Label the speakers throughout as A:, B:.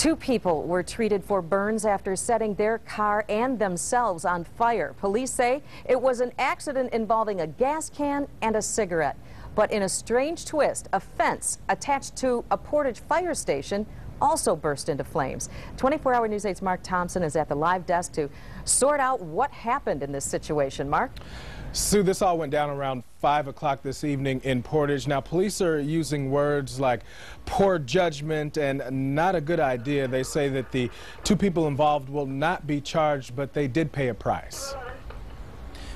A: Two people were treated for burns after setting their car and themselves on fire. Police say it was an accident involving a gas can and a cigarette. But in a strange twist, a fence attached to a Portage fire station also burst into flames. 24-hour News 8's Mark Thompson is at the live desk to sort out what happened in this situation. Mark?
B: Sue, this all went down around 5 o'clock this evening in Portage. Now, police are using words like poor judgment and not a good idea. They say that the two people involved will not be charged, but they did pay a price.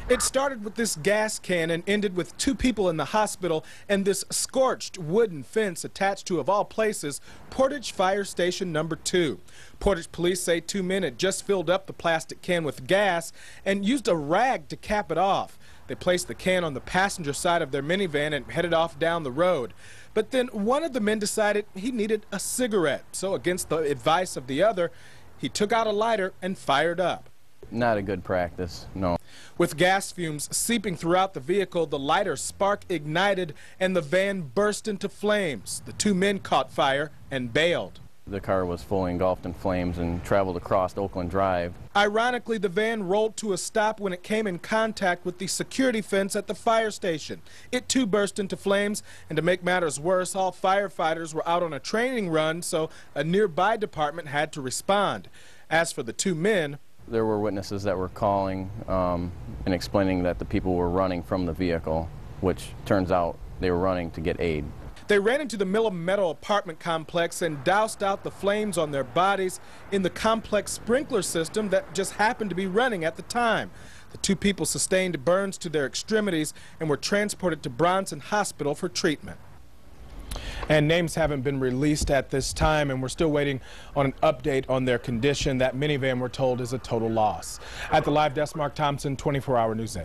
B: It started with this gas can and ended with two people in the hospital and this scorched wooden fence attached to, of all places, Portage Fire Station number 2. Portage police say two men had just filled up the plastic can with gas and used a rag to cap it off. They placed the can on the passenger side of their minivan and headed off down the road. But then one of the men decided he needed a cigarette. So against the advice of the other, he took out a lighter and fired up.
C: Not a good practice, no.
B: With gas fumes seeping throughout the vehicle, the lighter spark ignited and the van burst into flames. The two men caught fire and bailed.
C: The car was fully engulfed in flames and traveled across Oakland Drive.
B: Ironically, the van rolled to a stop when it came in contact with the security fence at the fire station. It too burst into flames, and to make matters worse, all firefighters were out on a training run, so a nearby department had to respond. As for the two men,
C: there were witnesses that were calling and explaining that the people were running from the vehicle, which turns out they were running to get aid.
B: They ran into the Miller Meadow apartment complex and doused out the flames on their bodies in the complex sprinkler system that just happened to be running at the time. The two people sustained burns to their extremities and were transported to Bronson Hospital for treatment. And names haven't been released at this time, and we're still waiting on an update on their condition. That minivan, we're told, is a total loss. At the live desk, Mark Thompson, 24-hour News 8.